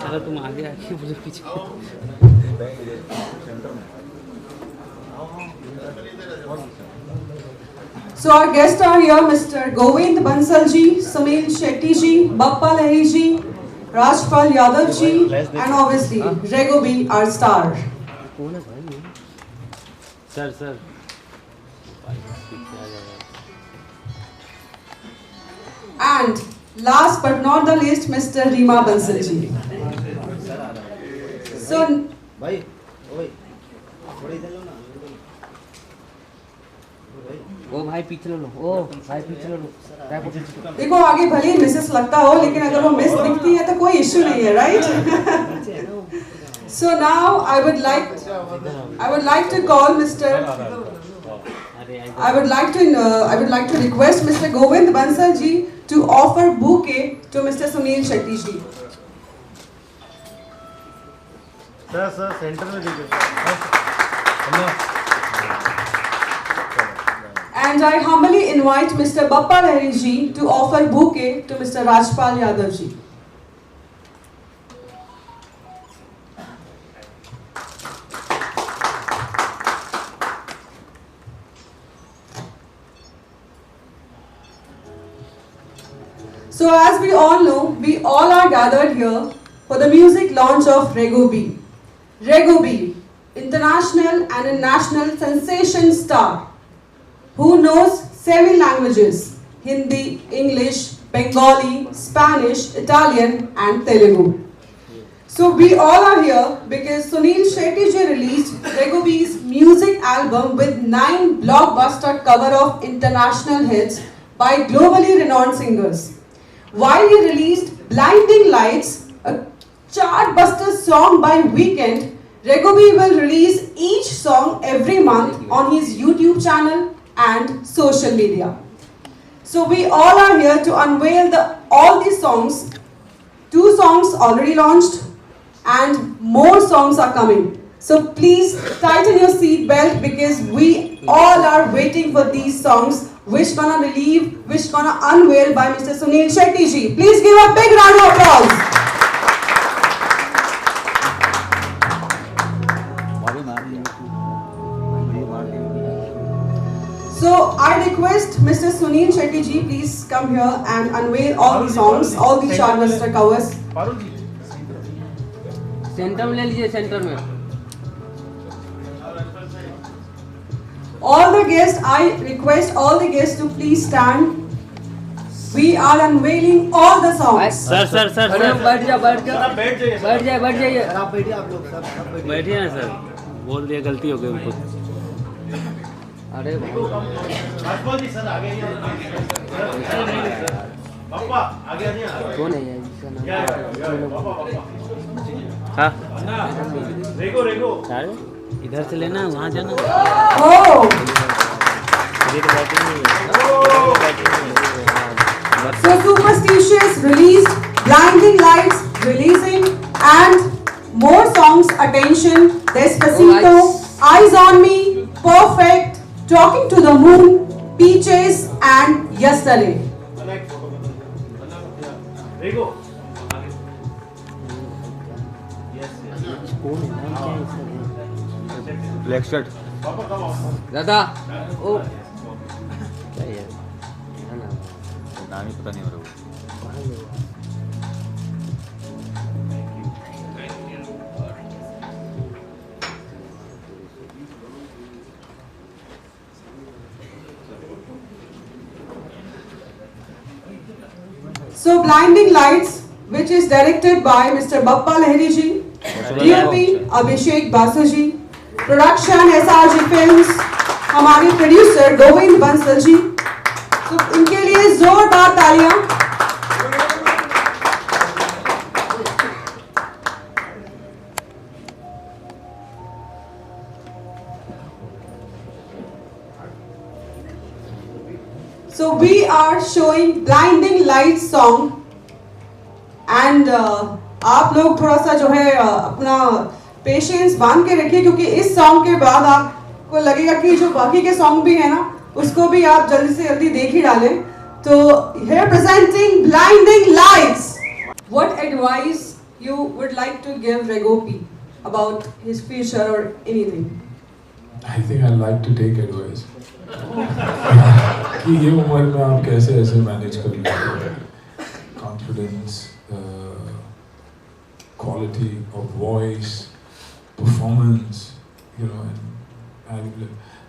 साला तुम आगे आके मुझे पीछे। So our guests are here, Mr. Govind Bansal ji, Sunil Shetty ji, Bappa Lahiri ji, Rajpal Yadav ji, and obviously Rego B, our star. कौन है भाई? Sir And last but not the least, Mr. Rima Bansal ji. So भाई ओए थोड़ी इधर लो ना ओ भाई पीछे लो, ओ भाई पीछे लो। देखो आगे भले ही मिसेस लगता हो, लेकिन अगर वो मिस दिखती है तो कोई इश्यू नहीं है, right? So now I would like to call Mr. I would like to request Mr. Govind Bansal ji to offer bouquet to Mr. Sunil Shetty ji. Sir centre में दीजिए। And I humbly invite Mr. Bappa Lahiri ji to offer bouquet to Mr. Rajpal Yadav ji. So as we all know, we all are gathered here for the music launch of Rego B. Rego B, international and a national sensation star who knows 7 languages: Hindi, English, Bengali, Spanish, Italian and Telugu. So we all are here because Sunil Shetty ji released Rego B's music album with 9 blockbuster cover of international hits by globally renowned singers. While he released Blinding Lights, a chartbuster song by Weekend, Rego B will release each song every month on his YouTube channel and social media. So we all are here to unveil all these songs. 2 songs already launched and more songs are coming. So please tighten your seat belt because we all are waiting for these songs which gonna unveil by Mr. Sunil Shetty ji. Please give a big round of applause. So I request Mr. Sunil Shetty ji, please come here and unveil all the songs, all the chartbuster covers. Centre में ले लीजिए, centre में। All the guests, I request all the guests to please stand. We are unveiling all the songs. Sir बैठ जाइए। बैठ जाइए बैठ जाइए। आप बैठिए, आप लोग सब बैठिए। बैठिए ना सर, बोल दिया, गलती हो गई उनको। अरे राजपाल जी सर आगे आइए। पापा आगे आइए। कौन है ये जिसका नाम? पापा हाँ रेगो अरे इधर से लेना, वहाँ जाना। Oh, so Superstitious released, Blinding Lights releasing, and more songs. Attention, Despacito, Eyes on Me, Perfect, Talking to the Moon, Peaches, and Yesterday. Rego black shirt दादा ओ क्या है नाम ही पता नहीं हो रहा। So Blinding Lights, which is directed by Mr. Bappa Lahiri ji, DOP Abhishek Basu ji, production SRG films, हमारे producer Govind Bansal ji, तो इनके लिए जोरदार तालियां। So we are showing Blinding Lights song and आप लोग थोड़ा सा जो है अपना पेशेंस बांध के रखिए, क्योंकि इस सॉन्ग के बाद आपको लगेगा कि जो बाकी के सॉन्ग भी है ना उसको भी आप जल्दी से जल्दी देख ही डालें। तो here presenting Blinding Lights. What advice you would like to give Rego P about his future or anything? I think I like to take advice. कि ये उम्र में आप कैसे ऐसे मैनेज कर लेते हो, confidence, quality of voice, performance, you know, and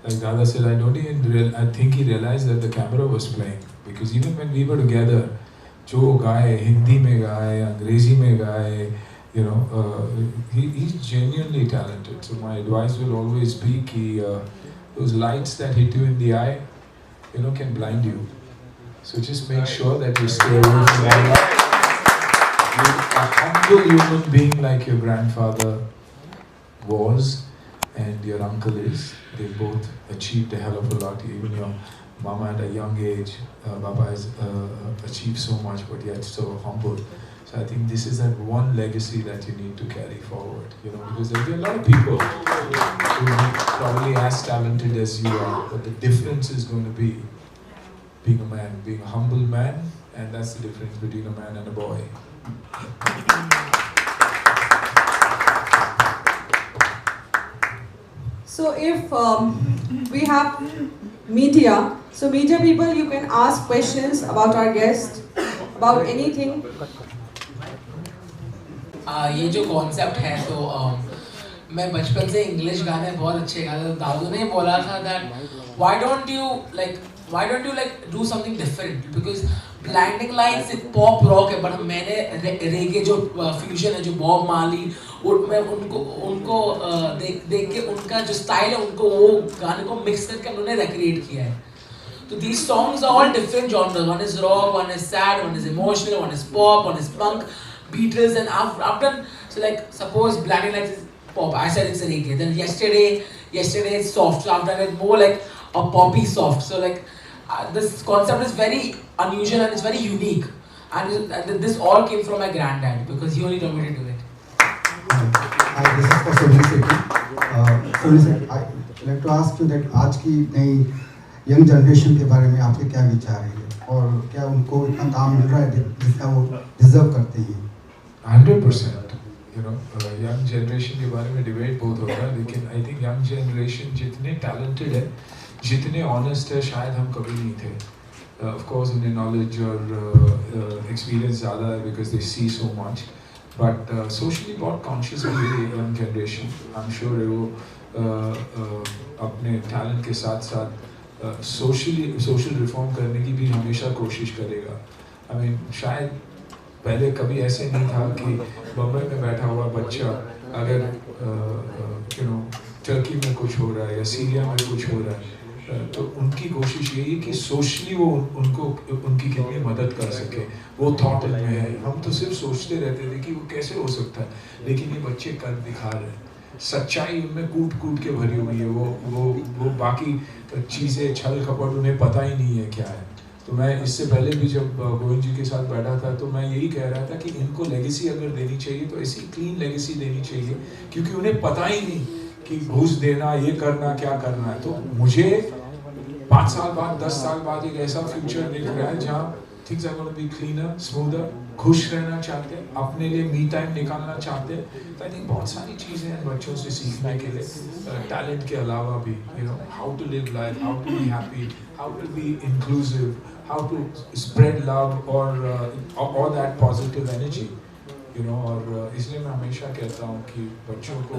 like Dada said, I think he realized that the camera was playing, because even when we were together, जो गाए हिंदी में गाए, अंग्रेजी में गाए, you know, he's genuinely talented. So my advice will always be कि those lights that hit you in the eye, you know, can blind you. So just make sure that you stay away from that. A humble human being like your grandfather was and your uncle is. They both achieved a hell of a lot. Even your mama at a young age, Baba has achieved so much, but yet so humble. So I think this is that one legacy that you need to carry forward. You know, because there'll be a lot of people who are probably as talented as you are, but the difference is going to be being a man, being a humble man, and that's the difference between a man and a boy. So if we have media, so media people, you can ask questions about our guest, about anything. ये जो concept है, तो मैं बचपन से English गाने बहुत अच्छे गाता था। दादू ने बोला था that why don't you like do something different, because Blinding Lights एक पॉप रॉक है, बट मैंने रेगे जो फ्यूजन है, जो बॉब मार्ली, मैं उनको देख के उनका जो स्टाइल है, उनको वो गाने को मिक्स करके उन्होंने रिक्रिएट किया है। So these songs are all different genres. One is rock, one is sad, one is emotional, one is pop, one is punk, Beatles, and I've done, so like suppose Blinding Lights is pop, I said it's a reggae. Then yesterday it's soft, so I've done it more like a poppy soft. So like this concept is very unusual and it's very unique, and this all came from my granddad, because he only told me to do it. Hi, this is for Sony Sethi. Sony Sethi, I'd like to ask you that आज की नई young generation के बारे में आपके क्या विचार हैं, और क्या उनको इतना काम मिल रहा है जितना वो डिजर्व करते हैं? 100%. You know, young generation के बारे में डिबेट बहुत होता है, लेकिन I think young generation जितने talented है, जितने honest है, शायद हम कभी नहीं थे. Of course, उन्हें knowledge और experience ज़्यादा है, because they see so much. But socially बहुत conscious भी है young generation. I'm sure वो अपने talent के साथ social reform करने की भी हमेशा कोशिश करेगा. I mean, शायद पहले कभी ऐसे नहीं था कि बम्बई में बैठा हुआ बच्चा अगर टर्की में कुछ हो रहा है या सीरिया में कुछ हो रहा है, तो उनकी कोशिश यही है कि सोशली वो उनकी कितनी मदद कर सके, वो थॉट में है. हम तो सिर्फ सोचते रहते थे कि वो कैसे हो सकता है, लेकिन ये बच्चे कर दिखा रहे हैं. सच्चाई उनमें कूट के भरी हुई है. वो बाकी चीज़ें छल कपट उन्हें पता ही नहीं है क्या है. तो मैं इससे पहले भी जब गोविंद जी के साथ बैठा था, तो मैं यही कह रहा था कि इनको लेगेसी अगर देनी चाहिए तो ऐसी क्लीन लेगेसी देनी चाहिए, क्योंकि उन्हें पता ही नहीं कि घूस देना, ये करना, क्या करना है. तो मुझे 5 साल बाद, 10 साल बाद एक ऐसा फ्यूचर दिख रहा है जहाँ things are gonna be cleaner, smoother, खुश रहना चाहते हैं, अपने लिए मी टाइम निकालना चाहते हैं. तो आई थिंक बहुत सारी चीज़ें हैं बच्चों से सीखने के लिए, टैलेंट के अलावा भी. How to live life, how to be happy, how to be inclusive, how to spread love और दैट पॉजिटिव एनर्जी. और इसलिए मैं हमेशा कहता हूँ कि बच्चों को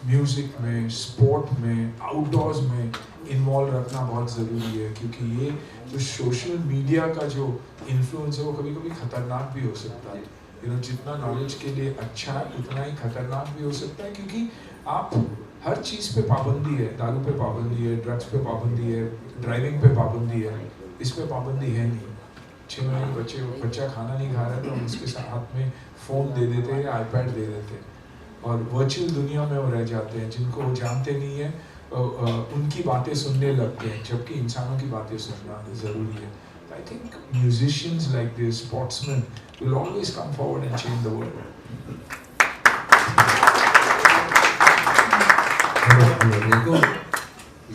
म्यूज़िक में, स्पोर्ट में, आउटडोर्स में इन्वॉल्व रखना बहुत ज़रूरी है, क्योंकि ये जो सोशल मीडिया का जो इन्फ्लुएंस है वो कभी कभी ख़तरनाक भी हो सकता है. जितना नॉलेज के लिए अच्छा है उतना ही खतरनाक भी हो सकता है, क्योंकि आप हर चीज़ पे पाबंदी है, दारू पे पाबंदी है, ड्रग्स पे पाबंदी है, ड्राइविंग पे पाबंदी है, इस पे पाबंदी है नहीं। 6 महीने बच्चा खाना नहीं खा रहा है तो हम उसके साथ हाथ में फ़ोन दे देते हैं, आईपैड दे देते हैं, और वर्चुअल दुनिया में वो रह जाते हैं। जिनको वो जानते नहीं है उनकी बातें सुनने लगते हैं, जबकि इंसानों की बातें सुनना ज़रूरी है। I think musicians like this, sportsmen, will always come forward and change the world. देखो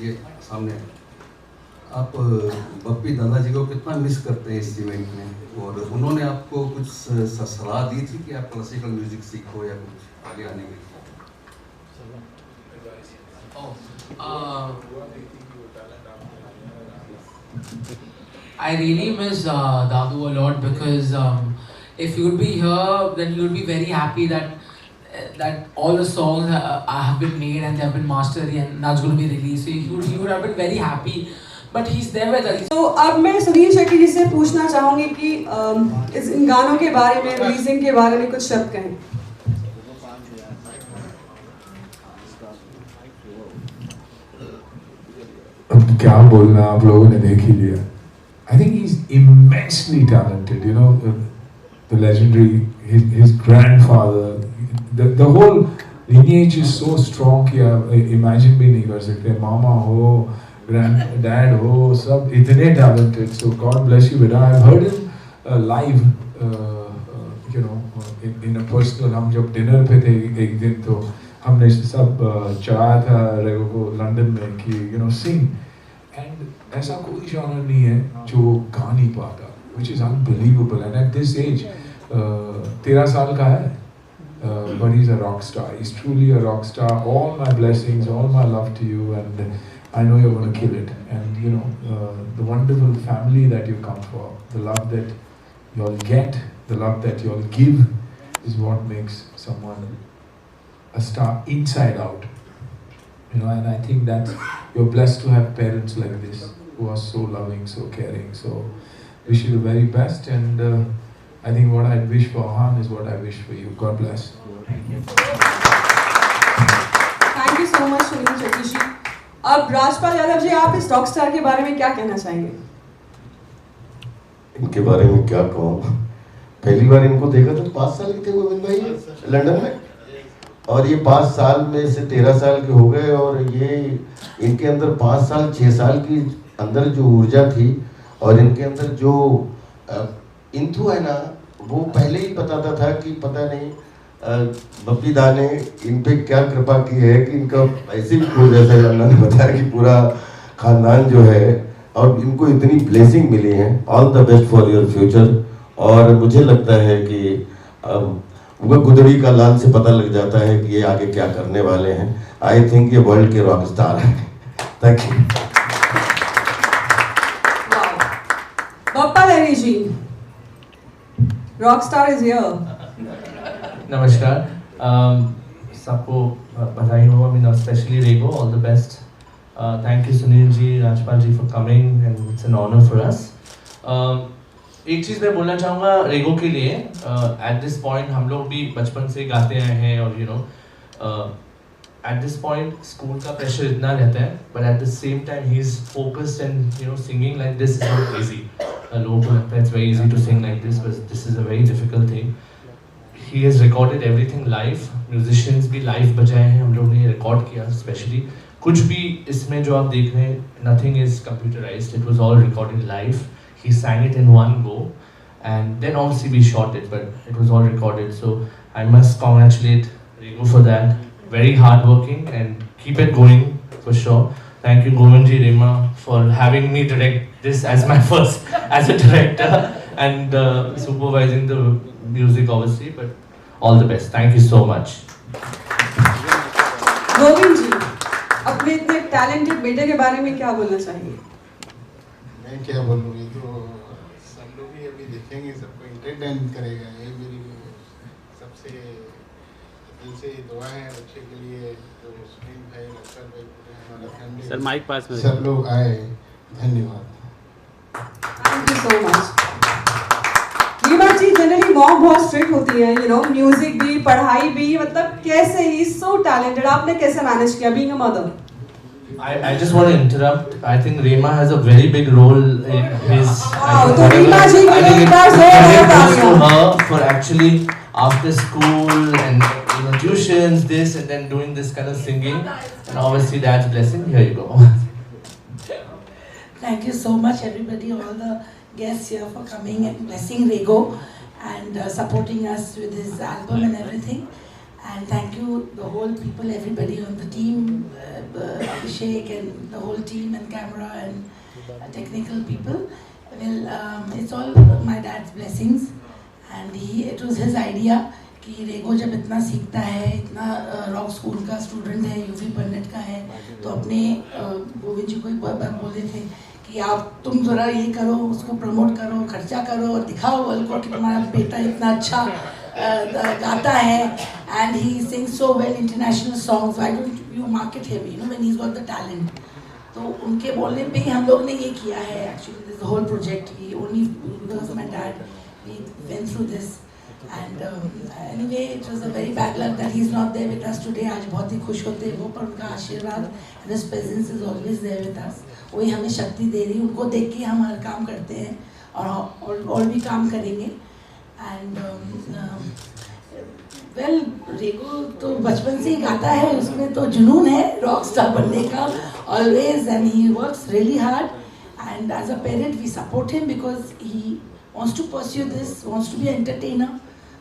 ये सामने आप बप्पी दादाजी को कितना मिस करते हैं इस इवेंट में, और उन्होंने आपको कुछ सलाह दी थी कि आप क्लासिकल म्यूजिक सीखो या कुछ आगे आने के लिए? I really miss Dadu a lot because if you would be here, then you would be very happy that all the songs have been made and they have been mastered and that's going to be released. So he would have been very happy. But he's there with us. तो अब मैं सुनील शेट्टी जी से पूछना चाहूँगी कि इन गानों के बारे में, रिलीजिंग के बारे में कुछ शब्द कहें। अब क्या बोलना, आप लोगों ने देख ही लिया। I think he's immensely talented. The legendary, his grandfather, the whole lineage is so strong कि आप imagine भी नहीं कर सकते। मामा हो, granddad हो, सब इतने talented. So God bless you, beta. I've heard him live, in a personal. हम जब dinner पे थे एक दिन तो हमने सब चढ़ाया था रेगो को लंदन में कि sing. And ऐसा कोई genre नहीं है जो गा नहीं पाता, which is unbelievable. And at this age, 13 साल का है, but he's a rock star. He's truly a rock star. All my blessings, all my love to you, and I know you're going to kill it. And the wonderful family that you come for, the love that you'll get, the love that you'll give, is what makes someone a star inside out. And I think that you're blessed to have parents like this who are so loving, so caring. So wish you the very best, and I think what I wish for Han is what I wish for you. God bless. Thank you so much, Sunil Shetty जी। अब राजपाल यादव जी, आप इस rock star के बारे में क्या कहना चाहेंगे? इनके बारे में क्या कहूँ, पहली बार इनको देखा तो 5 साल के थे गोविंद भाई लंदन में, और ये 5 साल में से 13 साल के हो गए, और ये इनके अंदर 5 साल 6 साल की अंदर जो ऊर्जा थी और इनके अंदर जो इंथू है ना, वो पहले ही बताता था कि पता नहीं बप्पी दा ने इन पे क्या कृपा की है कि इनका ऐसे भी हो, जैसे अल्लाह ने बताया कि पूरा खानदान जो है, और इनको इतनी ब्लेसिंग मिली है। All the best for your future. और मुझे लगता है कि वो गुदड़ी का लाल से पता लग जाता है कि ये आगे क्या करने वाले हैं। आई थिंक ये वर्ल्ड के रॉक स्टार हैं। Thank you. Bappa Lahiri ji, rock star is here. नमस्कार, सबको बधाई हो। I mean, especially Rego, all the best. Thank you Sunil ji, Rajpal ji for coming, and it's an honor for us. एक चीज़ मैं बोलना चाहूँगा रेगो के लिए। एट दिस पॉइंट हम लोग भी बचपन से गाते आए हैं, और एट दिस पॉइंट स्कूल का प्रेशर इतना रहता है, but at the same time he is focused, and singing like this is not easy. लोगों को लगता है it's very easy to sing like this, but this is a very difficult thing. He has recorded everything live, musicians भी live बजाए हैं, हम लोग ने रिकॉर्ड किया स्पेशली। कुछ भी इसमें जो आप देख रहे हैं, nothing is computerised, it was all recorded live. He sang it in one go, and then obviously we shot it, but it was all recorded. So I must congratulate Rego for that. Very hardworking, and keep it going for sure. Thank you Govinji, Rema, for having me direct this as my first as a director, and supervising the music obviously. But all the best. Thank you so much. Govind ji, अपने इतने talented बेटे के बारे में क्या बोलना चाहेंगे? मैं क्या बोलूँ, ये तो सब लोग ही अभी देखेंगे, सबको एंटरटेन करेगा। ये मेरी सबसे दिल से दुआ है बच्चे के लिए, तो सुनील भाई, राजपाल भाई, पूरे हमारा फैमिली, सर माइक पास में, सब लोग आए। धन्यवाद। Thank you so much. Reema ji, generally mom बहुत स्ट्रिक्ट होती है, म्यूजिक भी, पढ़ाई भी, मतलब कैसे ही सो टैलेंटेड, आपने कैसे मैनेज किया being a mother? I just want to interrupt. I think Rema has a very big role in his. Wow, तो रीमा जी के लिए एक बार जोरदार goes to तालियां। her for actually after school and tuitions, this and then doing this kind of singing, and obviously Dad's blessing. Here you go. Thank you so much, everybody, all the guests here for coming and blessing Rego and supporting us with his album and everything. And thank you, the whole people, everybody on the team, Abhishek and the whole team and camera and technical people. Well, it's all my dad's blessings, and it was his idea कि रेगो जब इतना सीखता है, इतना rock school का student है, UV पंडित का है, तो अपने गोविंद जी को एक बार बोले थे कि आप तुम जरा ये करो, उसको प्रमोट करो, खर्चा करो और दिखाओ वर्ल्ड को कि तुम्हारा बेटा इतना अच्छा गाता है, and he sings so well international songs. Why don't you market him? When he's got the talent. तो उनके बोलने पे ही हम लोग ने ये किया है. Actually, this whole project, only because of my dad, we went through this. And anyway, it was a very bad luck that he's not there with us today. आज बहुत ही खुश होते हैं वो, पर उनका आशीर्वाद and his presence is always there with us. वही हमें शक्ति दे रही, उनको देख के हम हर काम करते हैं और भी काम करेंगे. And well, रेगो तो बचपन से ही गाता है, उसमें तो जुनून है रॉक स्टार बनने का always, and he works really hard. And as a parent, we support him because he wants to pursue this, wants to be an entertainer,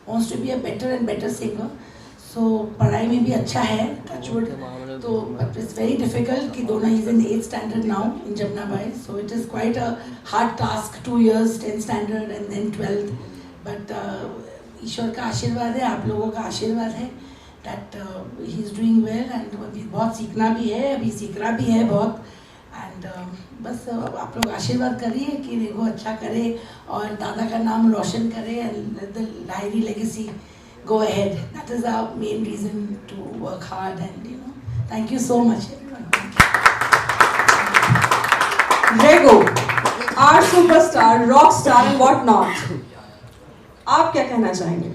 wants to be a better and better singer. So पढ़ाई में भी अच्छा है, touchwood. तो but it's very difficult कि दोनों he's in 8th standard now in Jamna Bai. So it is quite a hard task, 2 years, 10th standard and then 12th. But ईश्वर का आशीर्वाद है, आप लोगों का आशीर्वाद है that he is doing well, and बहुत सीखना भी है, अभी सीख रहा भी है बहुत. And बस आप लोग आशीर्वाद करिए कि रेगो अच्छा करे और दादा का नाम रोशन करे, and let the Lahiri legacy go ahead. That is our main reason to work hard, and thank you so much everyone. Rego, our superstar, rock star and what not. आप क्या कहना चाहेंगे?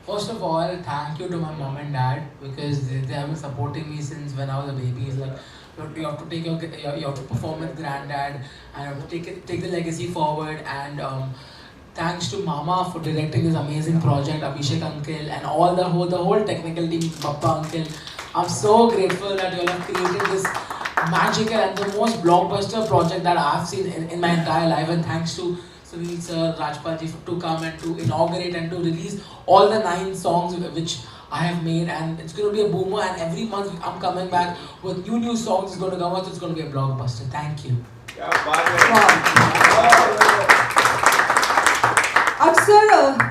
First of all, thank you to my mom and dad because they have been supporting me since when I was a baby. It's like you have to take you have to perform with granddad and you have to take the legacy forward. And thanks to Mama for directing this amazing project, Abhishek uncle and all the whole technical team, Papa uncle. I'm so grateful that you all have created this magical and the most blockbuster project that I've seen in my entire life. And thanks to Sunil sir, Rajpal ji to come and to inaugurate and to release all the 9 songs which I have made, and it's going to be a boomer, and every month I'm coming back with new songs. It's going to come out, so it's going to be a blockbuster. Thank you. अक्सर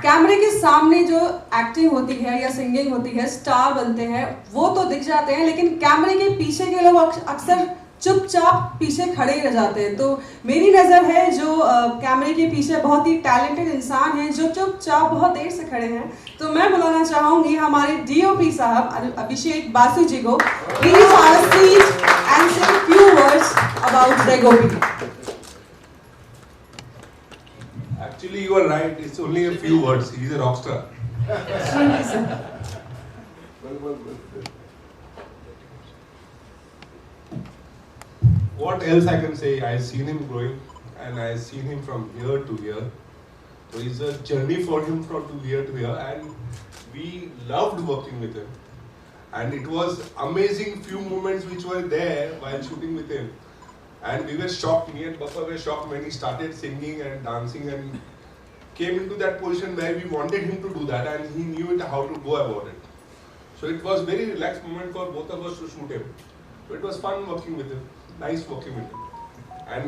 कैमरे के सामने जो acting होती है या singing होती है, स्टार बनते हैं, वो तो दिख जाते हैं, लेकिन कैमरे के पीछे के लोग अक्सर चुपचाप पीछे खड़े रह जाते हैं. तो मेरी नज़र है जो कैमरे के पीछे बहुत ही टैलेंटेड इंसान हैं जो चुपचाप बहुत देर से खड़े हैं. तो मैं बुलाना चाहूँगी हमारे DOP साहब अभिषेक बासु जी को. Please have a seat and say few words about Rego B. Actually, you are right. It's only a few words. He's a rock star. What else I can say? I've seen him growing, and I've seen him from year to year. So it's a journey for him from year to year, and we loved working with him. And it was amazing few moments which were there while shooting with him. And we were shocked, me and Bappa were shocked when he started singing and dancing and came into that position where we wanted him to do that, and he knew it, how to go about it. So it was very relaxed moment for both of us to shoot him. So it was fun working with him, nice working with him. And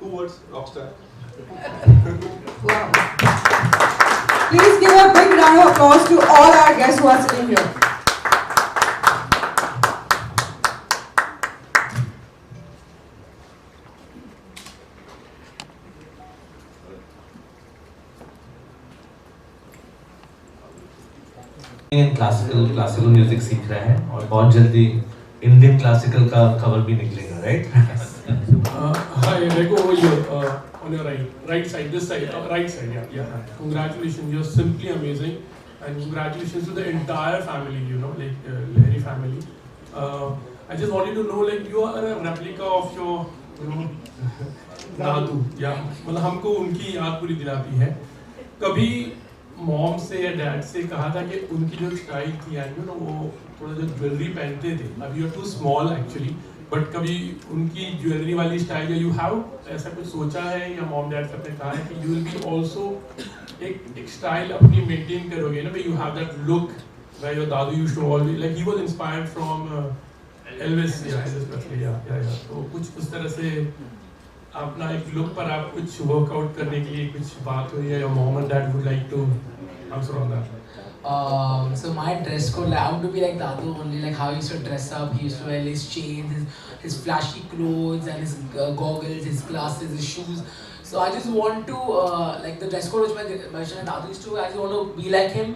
2 words, rockstar. Wow. Please give a big round of applause to all our guests who are sitting here. Classical music सीख रहे हैं और बहुत जल्दी Indian classical का cover भी निकलेगा, right? Her Hi, Rego over here, on your right side, this side, right side, yeah. Congratulations, you're simply amazing, and congratulations to the entire family, you know, like Lahiri family. I just wanted to know, like, you are a replica of your, you know, दादू, या मतलब हमको उनकी याद पूरी दिलाती है. कभी mom से या डैड से कहा था कि उनकी जो स्टाइल थी, एंड यू नो वो थोड़ा जो ज्वेलरी पहनते थे, अभी you are too small actually, but कभी उनकी ज्वेलरी वाली स्टाइल या यू हैव ऐसा कुछ सोचा है या मॉम डैड से अपने कहा है कि यू विल बी ऑल्सो एक स्टाइल अपनी मेंटेन करोगे ना, you have that look where your दादू used to always, like he was inspired from Elvis Presley, या तो कुछ उस तरह से अपना एक लुक पर आप कुछ वर्कआउट करने के लिए कुछ बात हुई है, या mom and dad would like to answer on that? So my dress code, I want to be like Dadu only, like how he used to dress up. He used to wear his chains, his flashy clothes, and his goggles, his glasses, his shoes. So I just want to, like the dress code which my Dadu used to, I just want to be like him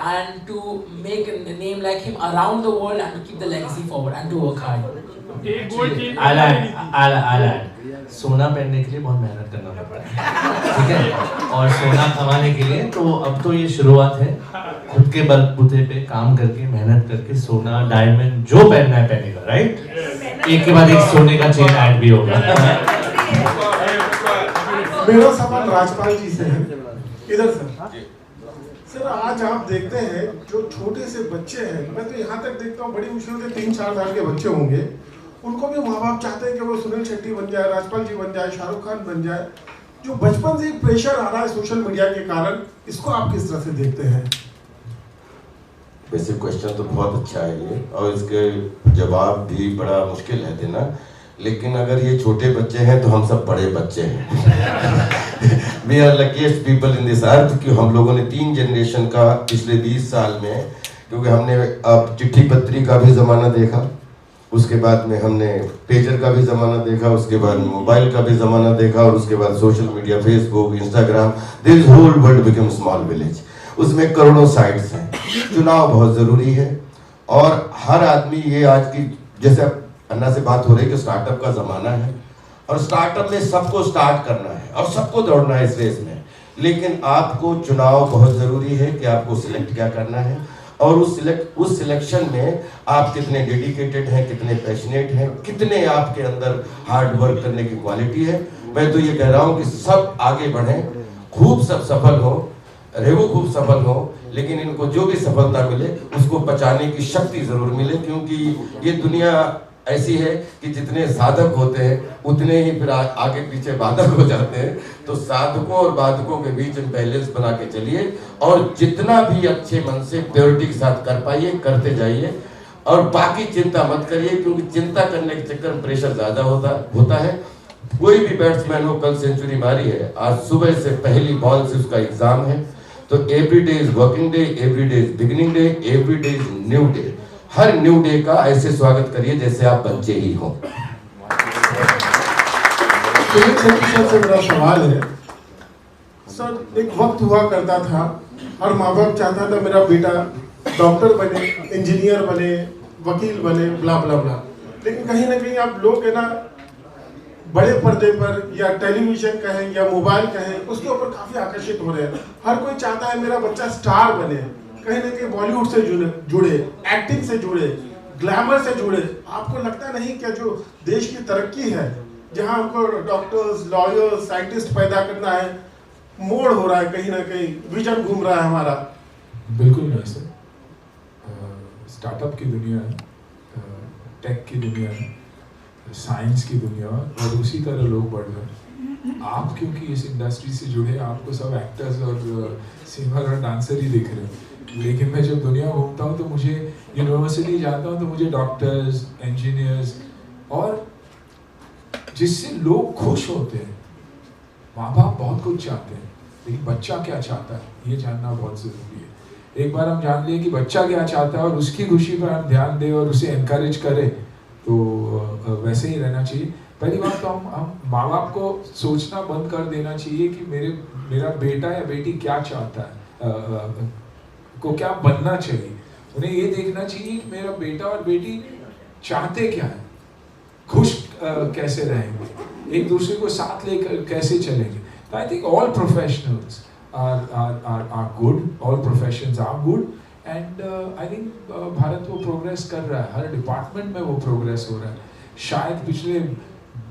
and to make a name like him around the world and to keep the legacy forward and to work hard. I'll add. सोना पहनने के लिए बहुत मेहनत करना पड़ता है, ठीक है, और सोना कमाने के लिए तो अब तो ये शुरुआत है, खुद के बलबूते पे काम करके मेहनत करके सोना डायमंड जो पहनना है पहनेगा, राइट? एक के बाद एक सोने का चेन ऐड भी होगा. मेरा सवाल राजपाल जी से है, इधर सर आज आप देखते हैं जो छोटे से बच्चे हैं, मैं तो यहाँ तक देखता हूँ बड़ी मुश्किल से 3-4 साल के बच्चे होंगे, उनको भी माँ बाप चाहते हैं कि वो सुनील शेट्टी बन जाए, राजपाल जी बन जाए, शाहरुख खान बन जाए. जो बचपन से एक प्रेशर आ रहा है सोशल मीडिया के कारण, इसको आप किस तरह से देखते हैं? बेसिक क्वेश्चन तो बहुत अच्छा है ये, और इसके जवाब भी बड़ा मुश्किल है देना, लेकिन अगर ये छोटे बच्चे हैं तो हम सब बड़े बच्चे हैं. We are luckiest people in this earth कि हम लोगों ने 3 जनरेशन का पिछले 20 साल में, क्योंकि हमने अब चिट्ठी पत्री का भी ज़माना देखा, उसके बाद में हमने पेजर का भी ज़माना देखा, उसके बाद मोबाइल का भी ज़माना देखा, और उसके बाद social media, Facebook, Instagram, this whole world become small village. उसमें करोड़ों साइट्स हैं. चुनाव बहुत ज़रूरी है, और हर आदमी ये आज की, जैसे अन्ना से बात हो रही है कि स्टार्टअप का ज़माना है, और स्टार्टअप में सबको स्टार्ट करना है और सबको दौड़ना है इस रेस में, लेकिन आपको चुनाव बहुत ज़रूरी है कि आपको सिलेक्ट क्या करना है, और उस सिलेक्शन में आप कितने डेडिकेटेड हैं, कितने पैशनेट हैं, कितने आपके अंदर हार्ड वर्क करने की क्वालिटी है. मैं तो ये कह रहा हूँ कि सब आगे बढ़ें, खूब सब सफल हो, रेगो खूब सफल हो, लेकिन इनको जो भी सफलता मिले उसको पचाने की शक्ति जरूर मिले, क्योंकि ये दुनिया ऐसी है कि जितने साधक होते हैं उतने ही फिर आगे पीछे बाधक हो जाते हैं. तो साधकों और बाधकों के बीच में बैलेंस बना के चलिए, और जितना भी अच्छे मन से प्योरिटी के साथ कर पाइए करते जाइए, और बाकी चिंता मत करिए, क्योंकि चिंता करने के चक्कर में प्रेशर ज़्यादा होता है. कोई भी बैट्समैन हो, कल सेंचुरी मारी है, आज सुबह से पहली बॉल से उसका एग्जाम है, तो every day is working day, every day is beginning day, every day is new day. Her new day का ऐसे स्वागत करिए जैसे आप बच्चे ही हो. सर से मेरा सवाल है, सर एक वक्त हुआ करता था, हर माँ बाप चाहता था मेरा बेटा डॉक्टर बने, इंजीनियर बने, वकील बने, ब्ला ब्ला ब्ला, लेकिन कहीं ना कहीं आप लोग है ना बड़े पर्दे पर या टेलीविजन कहें या मोबाइल कहें, उसके ऊपर काफी आकर्षित हो रहे हैं. हर कोई चाहता है मेरा बच्चा स्टार बने, कहीं ना कहीं बॉलीवुड से जुड़े, एक्टिंग से जुड़े, ग्लैमर से जुड़े. आपको लगता नहीं क्या जो देश की तरक्की है, जहां हमको डॉक्टर्स, लॉयर्स, साइंटिस्ट पैदा करना है, मोड़ हो रहा है, कहीं ना कहीं विजन घूम रहा है हमारा? बिल्कुल नहीं सर. स्टार्टअप की दुनिया है, टेक की दुनिया है, साइंस की दुनिया, और उसी तरह लोग बढ़ रहे हैं. आप क्योंकि इस इंडस्ट्री से जुड़े, आपको सब एक्टर्स और सिंगर और डांसर ही दिख रहे हैं, लेकिन मैं जब दुनिया घूमता हूँ तो मुझे यूनिवर्सिटी जाता हूँ तो मुझे डॉक्टर्स, इंजीनियर्स, और जिससे लोग खुश होते हैं. माँ बाप बहुत कुछ चाहते हैं, लेकिन बच्चा क्या चाहता है ये जानना बहुत ज़रूरी है. एक बार हम जान लिए कि बच्चा क्या चाहता है और उसकी खुशी पर हम ध्यान दें और उसे एनकरेज करें, तो वैसे ही रहना चाहिए. पहली बात तो हम माँ बाप को सोचना बंद कर देना चाहिए कि मेरा बेटा या बेटी क्या चाहता है, को क्या बनना चाहिए. उन्हें ये देखना चाहिए कि मेरा बेटा और बेटी चाहते क्या है, खुश कैसे रहेंगे. एक दूसरे को साथ लेकर कैसे चलेंगे. तो I think all professionals are good, all professions are good, and I think Bharat वो प्रोग्रेस कर रहा है, हर डिपार्टमेंट में वो प्रोग्रेस हो रहा है. शायद पिछले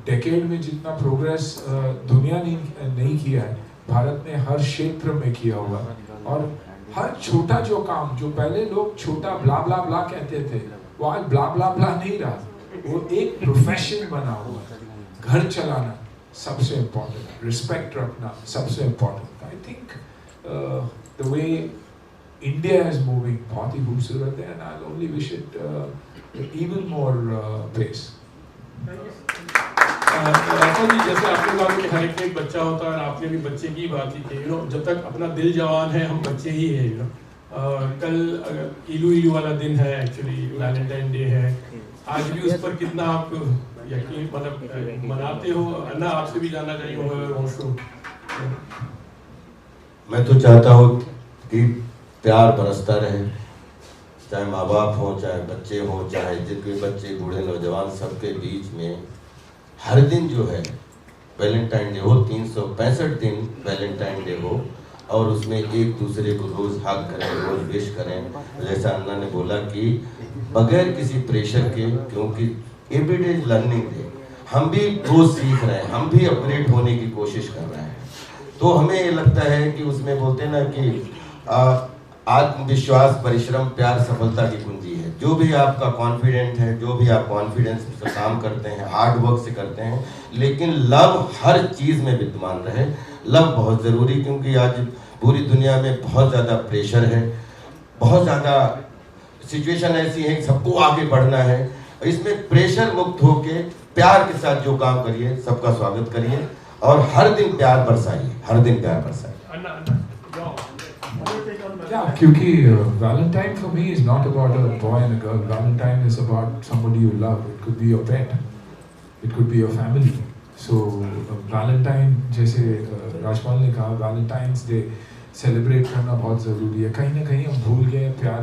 डेकेड में जितना प्रोग्रेस दुनिया ने नहीं किया है, भारत ने हर क्षेत्र में किया हुआ है. और हर छोटा जो काम, जो पहले लोग छोटा ब्ला ब्ला ब्ला कहते थे, वो आज ब्ला ब्ला ब्ला नहीं रहा, वो एक प्रोफेशन बना हुआ है. घर चलाना सबसे इम्पोर्टेंट, रिस्पेक्ट रखना सबसे important. I think the way India is moving बहुत ही खूबसूरत है, and I only wish it even more pace. Rajpal ji, जैसे आपने कहा कि हर एक बच्चा होता है, और आपने भी बच्चे की बात की कि जब तक अपना दिल जवान है हम बच्चे ही हैं. कल इलू इलू वाला दिन है, एक्चुअली वैलेंटाइन डे है. आज भी उस पर कितना आप यकीन मतलब मनाते हो? अन्ना, आपसे भी जानना चाहिए. मैं तो चाहता हूँ कि प्यार बरसता रहे, चाहे माँ बाप हो, चाहे बच्चे हो, चाहे जिनके बच्चे बूढ़े नौजवान, सबके बीच में हर दिन जो है वैलेंटाइन डे हो, 365 दिन वैलेंटाइन डे हो, और उसमें एक दूसरे को रोज़ हग करें, रोज़ विश करें. जैसा अन्ना ने बोला कि बगैर किसी प्रेशर के, क्योंकि एवरीडे इज लर्निंग डे. हम भी रोज़ सीख रहे हैं, हम भी अपग्रेड होने की कोशिश कर रहे हैं. तो हमें ये लगता है कि उसमें बोलते हैं ना कि आत्मविश्वास, परिश्रम, प्यार सफलता की कुंजी है. जो भी आपका कॉन्फिडेंट है, जो भी आप कॉन्फिडेंस से काम करते हैं, हार्ड वर्क से करते हैं, लेकिन लव हर चीज़ में विद्यमान रहे. लव बहुत ज़रूरी, क्योंकि आज पूरी दुनिया में बहुत ज़्यादा प्रेशर है, बहुत ज़्यादा सिचुएशन ऐसी है कि सबको आगे बढ़ना है. इसमें प्रेशर मुक्त होके प्यार के साथ जो काम करिए, सबका स्वागत करिए, और हर दिन प्यार बरसाइए, हर दिन प्यार बरसाइए. Yeah, क्योंकि Valentine for me is not about a boy and a girl. Valentine is about somebody you love. It could be your pet, it could be your family. So Valentine, जैसे राजपाल ने कहा, Valentine's Day सेलिब्रेट करना बहुत ज़रूरी है. कहीं ना कहीं हम भूल गए प्यार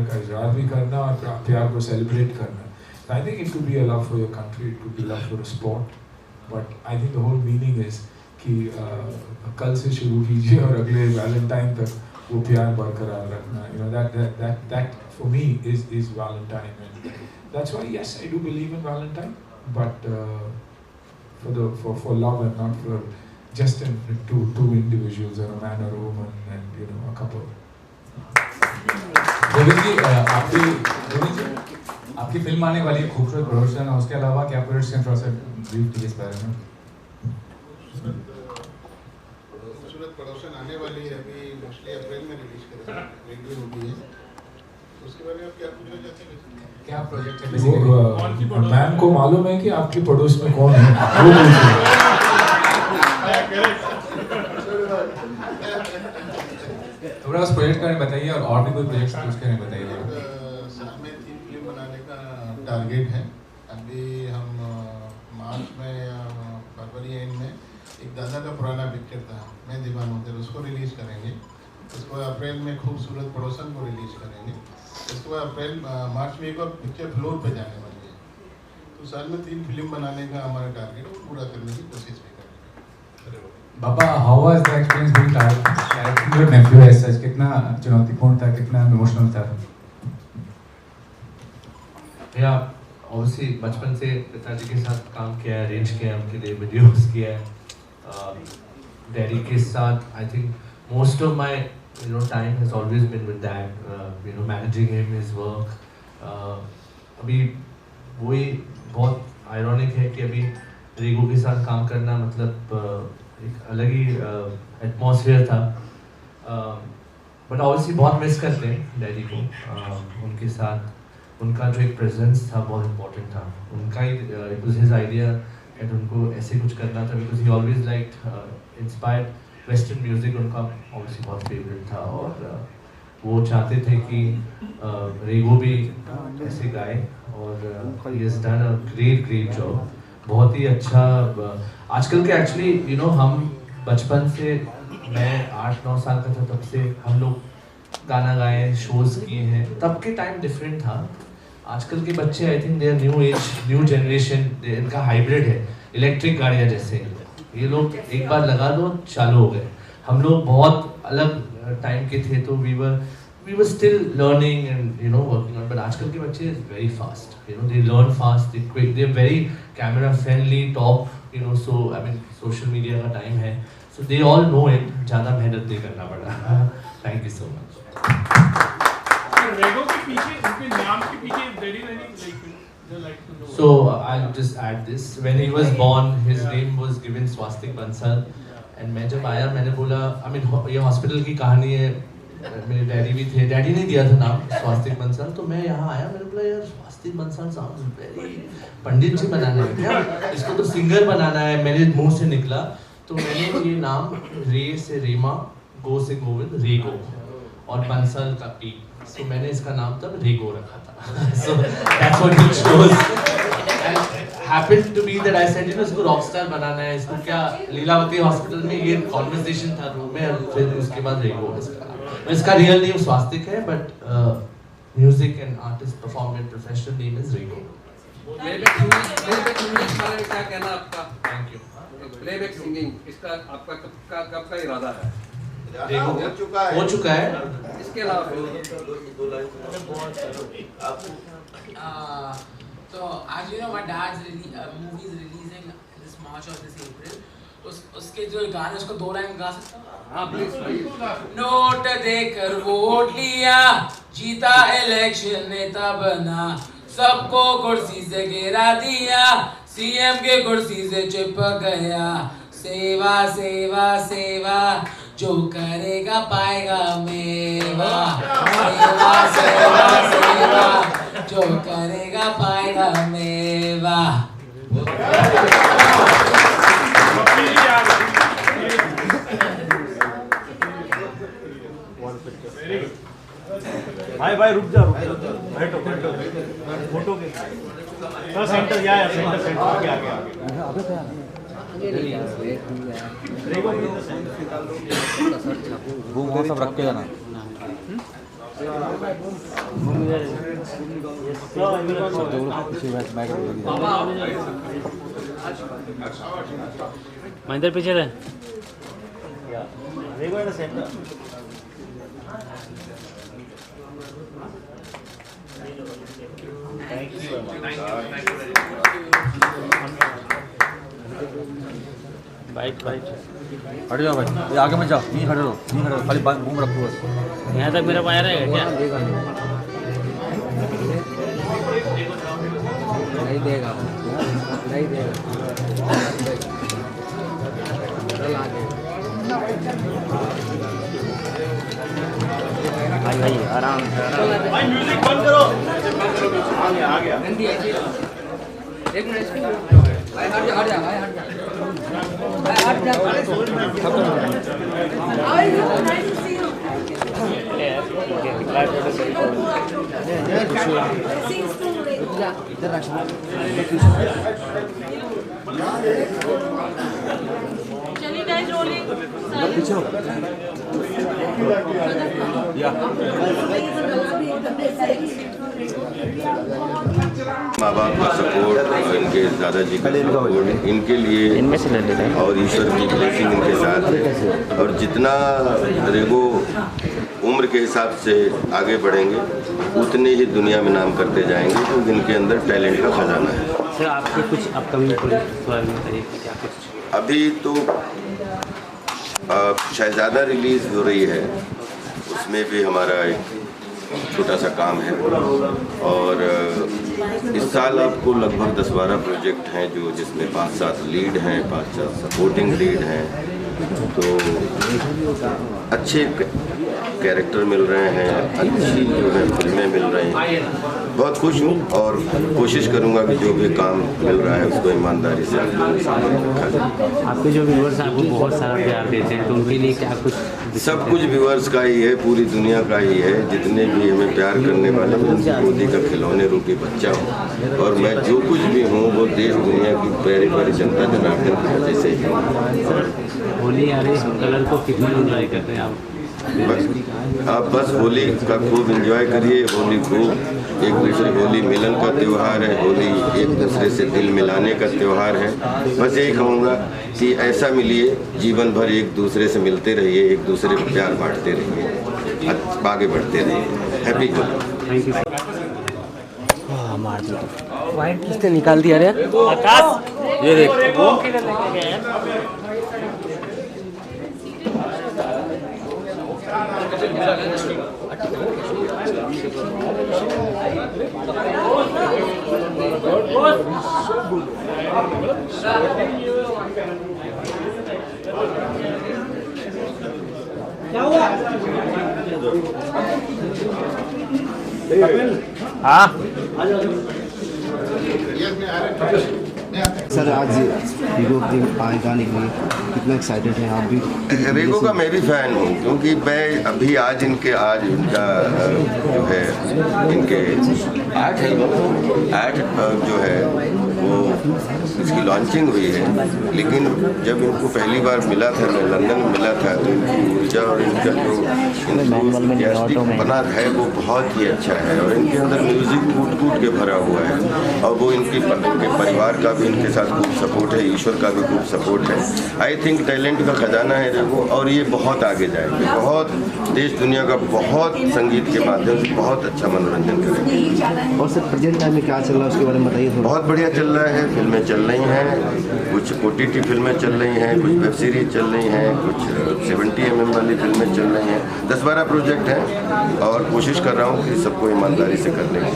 का इजहार भी करना और प्यार को सेलिब्रेट करना. I think it could be a love for your country, it could be love for a sport, but I think the whole meaning is कि कल से शुरू कीजिए और अगले वैलेंटाइन तक वो प्यार बरकरार रखना. That for me is Valentine, and that's why yes, I do believe in Valentine, but for love and not for just two individuals, or a man or a woman, and a couple. Govind जी, आपकी film आने वाली है, खूबसूरत production है, उसके अलावा क्या projects हैं, थोड़ा सा ब्रीफ कीजिए इस बारे में. खूबसूरत प्रोडक्शन आने वाली है, अभी मोस्टली अप्रैल में रिलीज करेंगे, रेडी हो गई है. उसके बारे में आप क्या पूछना चाहते हैं? क्या प्रोजेक्ट है बेसिकली? मैम को मालूम है कि आपके पड़ोस में कौन है, वो पूछिए. थोड़ा उस प्रोजेक्ट के बारे में बताइए, और भी कोई प्रोजेक्ट है उसके बारे में बताइए. साल में 3 फिल्म बनाने का टारगेट है. अभी हम मार्च में या फरवरी एंड में एक दादा का पुराना पिक्चर था, मैं दीवान होते, उसको रिलीज़ करेंगे. उसके बाद अप्रैल में खूबसूरत पड़ोसन को रिलीज़ करेंगे. उसके बाद मार्च में एक और पिक्चर फ्लोर पे जाने वाली है. तो साल में 3 फिल्म बनाने का हमारा टारगेट, वो पूरा करने की कोशिश भी करेंगे. Baba, how was the experience being directing your nephew as such? कितना चुनौतीपूर्ण था, कितना इमोशनल था? या ऑब्वियसली बचपन से पिताजी के साथ काम किया है, अरेंज किया है उनके लिए, वीडियोस किया है. डैडी के साथ I think most of my time has always been with dad, managing him, his work. अभी वही बहुत आयरॉनिक है कि अभी रेगो के साथ काम करना मतलब एक अलग ही एटमॉस्फेयर था. बट ऑब्वियसली बहुत मिस करते हैं डैडी को. उनके साथ उनका जो एक प्रेजेंस था बहुत इम्पोर्टेंट था. उनका ही it was his idea and उनको ऐसे कुछ करना था, because he always like inspired western music. उनका ऑब्वियसली बहुत फेवरेट था, और वो चाहते थे कि रेगो भी ऐसे गाए, और he has done a great job. बहुत ही अच्छा. आजकल के एक्चुअली हम बचपन से, मैं 8-9 साल का था तब से हम लोग गाना गाए, शोज़ किए हैं. तब के टाइम डिफरेंट था. आजकल के बच्चे I think they are new age, new generation, इनका हाइब्रिड है, इलेक्ट्रिक गाड़ियाँ जैसे। ये लोग एक बार लगा दो चालू हो गए। हम लोग बहुत अलग टाइम के थे, तो we were still learning and you know working on, but आजकल के बच्चे is very fast, you know they learn fast, they quick, they are very camera friendly, top, you know, so I mean social media का time है, so they all know it, ज़्यादा मेहनत नहीं करना पड़ा। Thank you so much. Rego के पीछे, उनके नाम के पीछे very like to know. So I'll just add this. When he was born, his name was given Swastik Bansal. And मैं जब आया मैंने बोला, I mean ये हॉस्पिटल की कहानी है, मेरे डैडी भी थे, डैडी ने दिया था नाम स्वास्तिक बंसल, तो मैं यहाँ आया, मैंने बोला यार स्वास्तिक बंसल साउंड्स वेरी, पंडित जी बनाने हैं क्या, इसको तो सिंगर बनाना है, मेरे मुंह से निकला, तो मैंने ये नाम रे से रेमा, गो से गोविंद, रेगो, और बंसल का पी, तो मैंने इसका नाम तब रेगो रखा था। So that's what he chose. And happened to be that I said, you know, इसको रॉकस्टार बनाना है, इसको क्या लीलावती हॉस्पिटल में ये कॉन्वर्सेशन था रूम में, फिर उसके बाद रेगो इसका रियल नेम स्वास्तिक है, but music and artist performance professional name is Rego. Playback singing के बारे में क्या कहना आपका? Thank you. प्लेबैक सिंगिंग इसका आपका कब का इरादा है? हो चुका है। इसके अलावा so as you know my dad's movie is releasing this March or this April. उसके जो गाने उसको 2 लाइन गा सकता हूँ? हाँ प्लीज। नोट देकर वोट लिया, जीता इलेक्शन नेता बना, सबको कुर्सी से गिरा दिया, सीएम के कुर्सी से चिपक गया, सेवा सेवा सेवा जो करेगा पाएगा मेवा, सेवा सेवा सेवा जो करेगा पाएगा मेवा। भाई रुक जा बैठो फोटो के सेंटर या सेंटर आगे वो सब रख के जाना। महेंद्र पीछे रहे। बाइक हट जाओ भाई, ये आगे मत जाओ, नहीं खड़े रहो, नहीं खड़े रहो, खाली घूम रखो बस। यहाँ तक मेरा पाया रहेगा क्या? नहीं देगा, नहीं देगा। भाई आराम से भाई म्यूजिक बंद करो। आ गया एक मिनट भाई हट जा भाई हट जा चलिए गाइस रोलिंग माँ बाप का सपोर्ट, इनके दादाजी का सपोर्ट इनके लिए इनमें से ले लेते हैं, और ईश्वर की ब्लेसिंग इनके साथ है। और जितना रेगो उम्र के हिसाब से आगे बढ़ेंगे उतने ही दुनिया में नाम करते जाएंगे, क्योंकि इनके अंदर टैलेंट का खजाना है। सर आपके कुछ अपकमिंग प्रोजेक्ट बारे में बताइए क्या कुछ? अभी तो शहजादा रिलीज हो रही है, उसमें भी हमारा एक छोटा सा काम है। और इस साल आपको लगभग 10-12 प्रोजेक्ट हैं जो जिसमें 5-7 लीड हैं, 5-7 सपोर्टिंग लीड हैं, तो अच्छे कैरेक्टर मिल रहे हैं, अच्छी जो है फिल्में मिल रही हैं। बहुत खुश हूँ और कोशिश करूँगा कि जो भी काम मिल रहा है उसको ईमानदारी से आप लोगों के सामने रखा जाए। आपके जो व्यूअर्स आपको बहुत सारा प्यार देते हैं, तो उनके लिए क्या कुछ? सब कुछ व्यूअर्स का ही है, पूरी दुनिया का ही है, जितने भी हमें प्यार करने वाले उनकी गोदी का खिलौने रूपी बच्चा हूँ, और मैं जो कुछ भी हूँ वो देश दुनिया की प्यारी प्यारी जनता जनार्दन की वजह से ही हूँ। होली आ रही, कलर को कितना एंजॉय करते हैं आप? बस आप बस होली का खूब एंजॉय करिए। होली खूब एक दूसरे, होली मिलन का त्यौहार है, होली एक दूसरे से दिल मिलाने का त्यौहार है। बस यही कहूँगा कि ऐसा मिलिए, जीवन भर एक दूसरे से मिलते रहिए, एक दूसरे को प्यार बांटते रहिए, आगे बढ़ते रहिए। हैप्पी होली। वाइट किसने निकाल दिया रे? आकाश ये देख वो क्या हुआ? हाँ सर आज हीरो आएगा निकली, कितना एक्साइटेड है आप भी? रेगो का मैं भी फ़ैन हूँ, क्योंकि मैं अभी आज इनका जो है इनके 8 जो है वो इसकी लॉन्चिंग हुई है। लेकिन जब इनको पहली बार मिला था, मैं लंदन में मिला था, तो इनकी ऊर्जा और इनका जो एंथुसियास्टिक बना है वो बहुत ही अच्छा है। और इनके अंदर म्यूज़िक कूट के भरा हुआ है, और वो इनके परिवार का भी इनके साथ खूब सपोर्ट है, ईश्वर का भी खूब सपोर्ट है। आई थिंक टैलेंट का खजाना है रेगो, और ये बहुत आगे जाएंगे, बहुत देश दुनिया का बहुत संगीत के माध्यम से बहुत अच्छा मनोरंजन करेंगे। और सर प्रेजेंट टाइम में क्या चल रहा है उसके बारे में बताइए। बहुत बढ़िया चल रहा है, फिल्में चल रही हैं, कुछ OTT फिल्में चल रही हैं, कुछ वेब सीरीज चल रही हैं, कुछ 70 mm वाली फिल्में चल रही हैं। 10-12 प्रोजेक्ट हैं, और कोशिश कर रहा हूँ कि सबको ईमानदारी से करने की।